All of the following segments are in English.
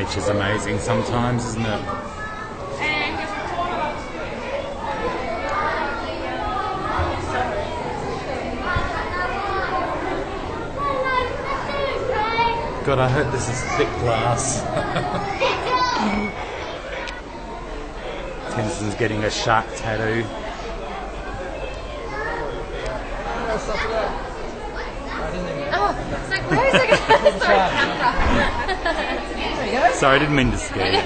Nature's amazing sometimes, isn't it? God, I hope this is thick glass. Tenzon's getting a shark tattoo. Oh, it's like, where is it? Sorry, Sorry, I didn't mean to scare you.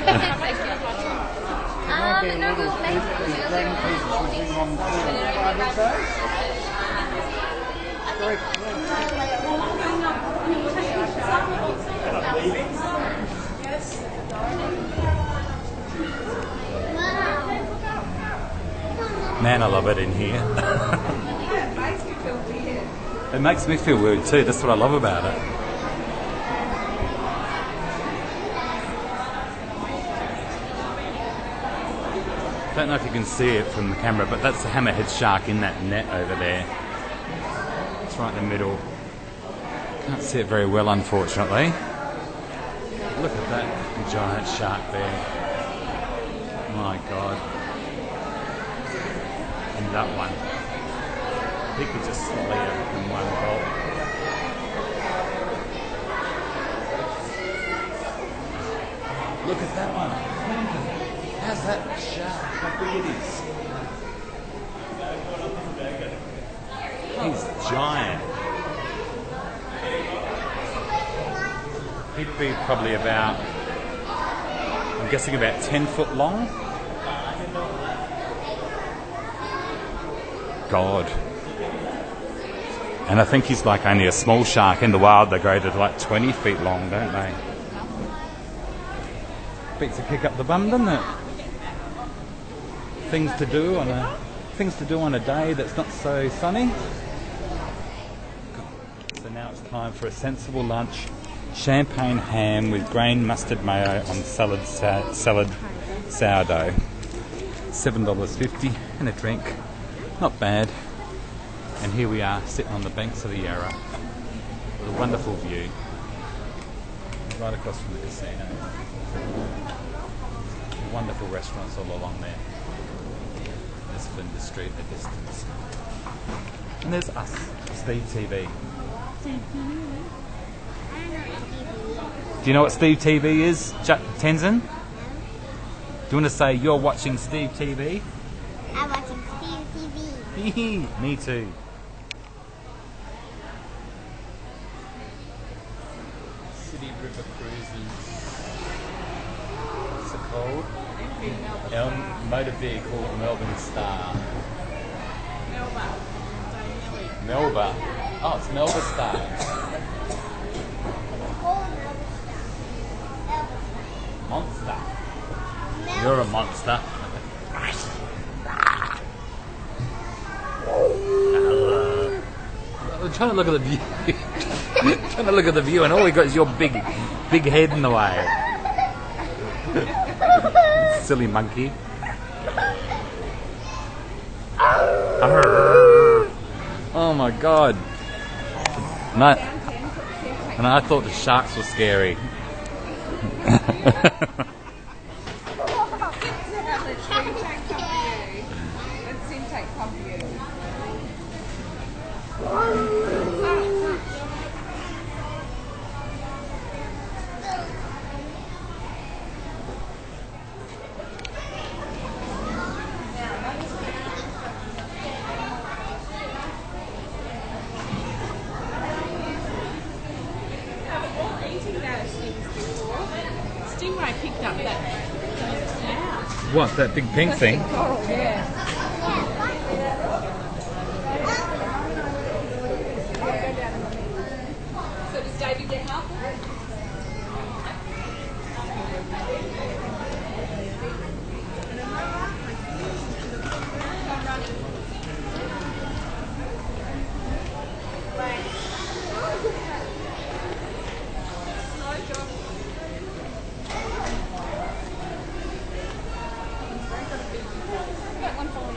Man, I love it in here. It makes me feel weird too. That's what I love about it. I don't know if you can see it from the camera, but that's the hammerhead shark in that net over there. It's right in the middle. Can't see it very well, unfortunately. Look at that giant shark there. My God. And that one. He could just slay it in one gulp. Look at that one. How's that shark? How big it is. He's giant. He'd be probably about, I'm guessing about 10 foot long. God. And I think he's like only a small shark. In the wild they grow to like 20 feet long, don't they? Beats a kick up the bum, doesn't it? Things to do on a day that's not so sunny. So now it's time for a sensible lunch. Champagne ham with grain mustard mayo on salad sourdough. $7.50 and a drink. Not bad. And here we are, sitting on the banks of the Yarra with a wonderful view right across from the casino. Wonderful restaurants all along there. There's Flinders Street in the distance. And there's us, Steve TV. Do you know what Steve TV is, Tenzon? Do you want to say you're watching Steve TV? I'm watching Steve TV. Me too. City River Cruises. What's it called? Motor vehicle Melbourne Star. Melbourne. Oh, it's Melbourne Star. Monster. You're a monster. I'm trying to look at the view. Trying to look at the view, and all we got is your big head in the way. Silly monkey. Oh my God. And I thought the sharks were scary. Stingray picked up that. What, that big pink thing? Coral, yeah. So does David get half of it? That one for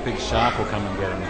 big shark will come and get him.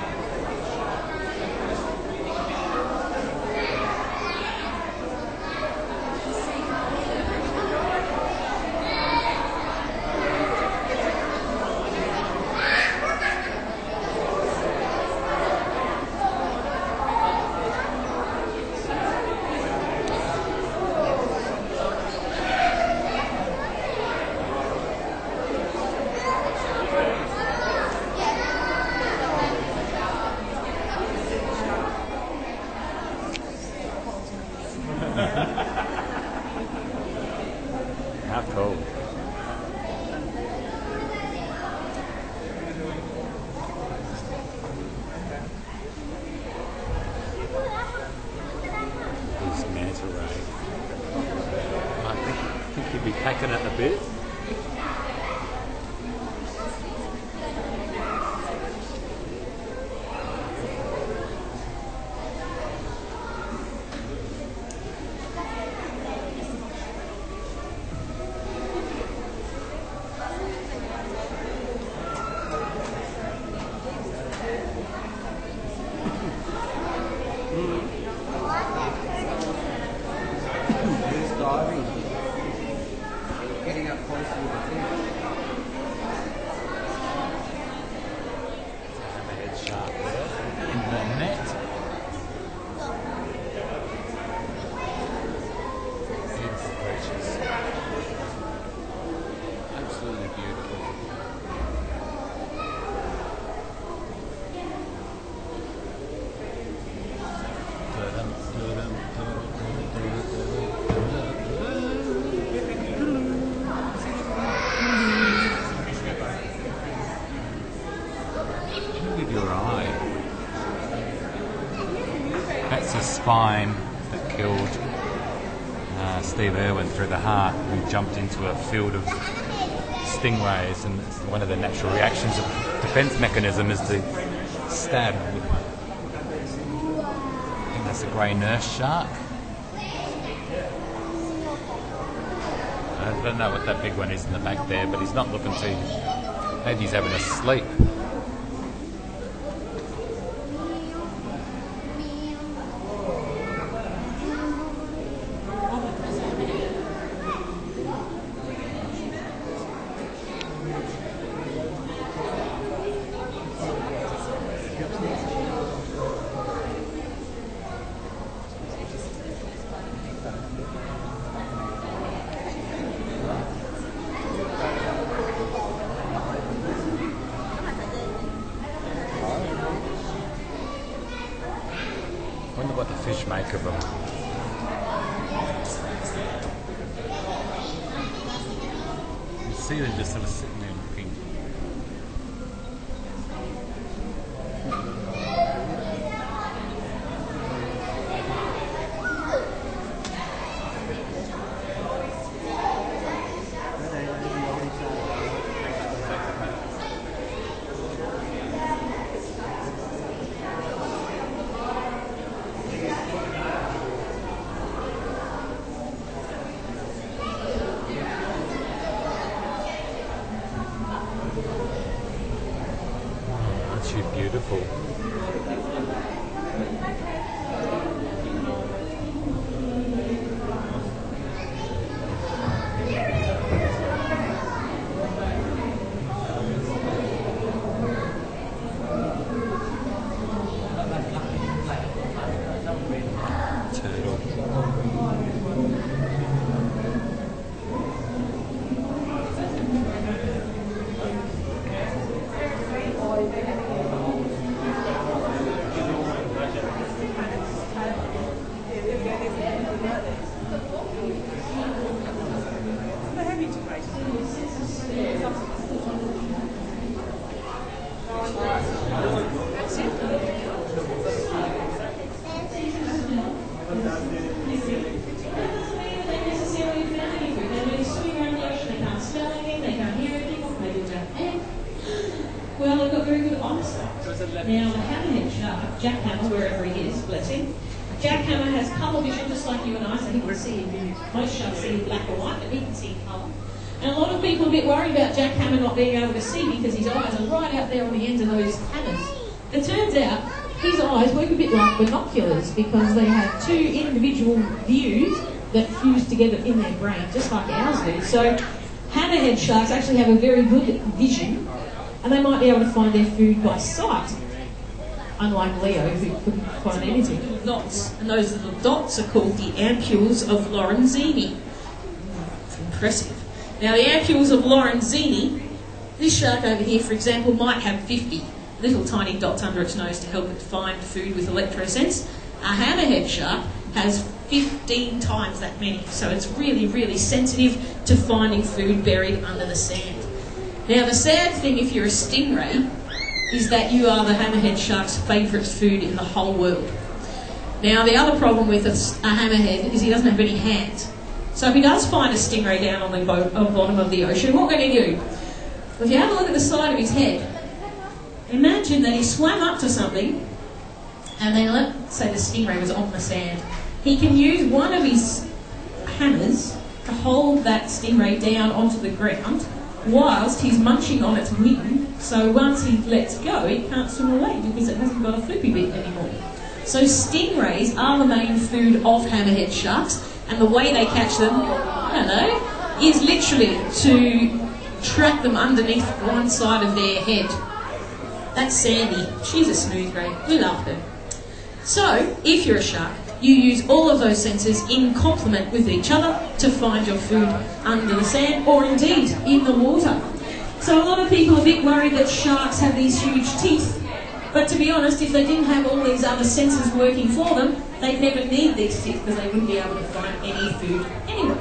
How cool. These manta ray. I think you'd be packing it a bit. He's diving. Getting up close to the thing. Hammerhead shark there in the net. Beautiful creatures. Absolutely beautiful. With your eye. That's a spine that killed Steve Irwin through the heart, who jumped into a field of stingrays, and it's one of the natural reactions of defense mechanism is to stab. I think that's a grey nurse shark. I don't know what that big one is in the back there, but he's not looking too. Maybe he's having a sleep. I wonder what the fish make of them. You see them just sort of sitting there looking. Aren't you beautiful? Turtle. Well, I've got very good eyesight. Now, the hammerhead shark, jackhammer, wherever he is, bless him. Jackhammer has colour vision just like you and I, so he can see, most sharks see in black or white, but he can see in colour. And a lot of people are a bit worried about Jack Hammer not being able to see because his eyes are right out there on the ends of those hammers. It turns out his eyes work a bit like binoculars because they have two individual views that fuse together in their brain, just like ours do. So hammerhead sharks actually have a very good vision, and they might be able to find their food by sight, unlike Leo, who couldn't find anything. Little dots, and those little dots are called the ampules of Lorenzini. It's impressive. Now, the ampules of Lorenzini, this shark over here, for example, might have 50 little tiny dots under its nose to help it find food with electrosense. A hammerhead shark has 15 times that many, so it's really, really sensitive to finding food buried under the sand. Now, the sad thing if you're a stingray is that you are the hammerhead shark's favourite food in the whole world. Now, the other problem with a hammerhead is he doesn't have any hands. So if he does find a stingray down on the bottom of the ocean, what we're going to do? If you have a look at the side of his head, imagine that he swam up to something, and then let's say the stingray was on the sand. He can use one of his hammers to hold that stingray down onto the ground whilst he's munching on its wing, so once he lets go, it can't swim away because it hasn't got a flippy bit anymore. So stingrays are the main food of hammerhead sharks, and the way they catch them, I don't know, is literally to trap them underneath one side of their head. That's Sandy. She's a smooth ray. We love her. So, if you're a shark, you use all of those senses in complement with each other to find your food under the sand or indeed in the water. So a lot of people are a bit worried that sharks have these huge teeth, but to be honest, if they didn't have all these other senses working for them, they'd never need these teeth because they wouldn't be able to find any food anyway.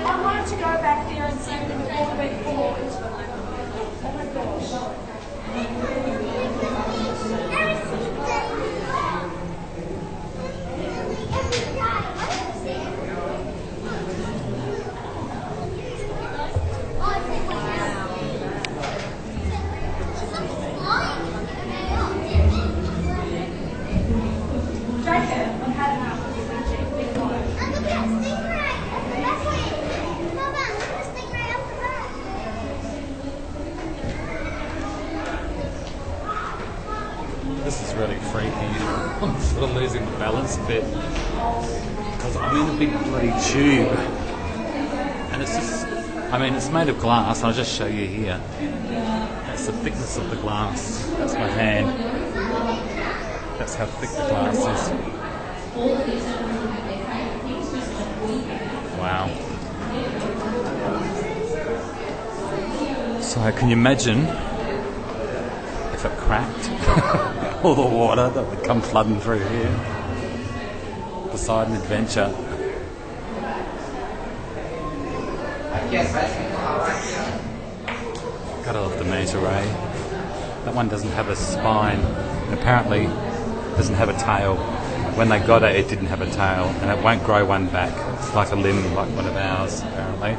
I wanted to go back there and see them all the way forward. Oh my gosh. This is really freaky. I'm sort of losing the balance a bit because I'm in a big bloody tube, and it's just, I mean, it's made of glass. I'll just show you here. That's the thickness of the glass. That's my hand. That's how thick the glass is. Wow. So can you imagine if it cracked? All the water that would come flooding through here. Poseidon adventure. Gotta love the manta ray. That one doesn't have a spine, and apparently doesn't have a tail. When they got it, it didn't have a tail, and it won't grow one back. It's like a limb, like one of ours, apparently.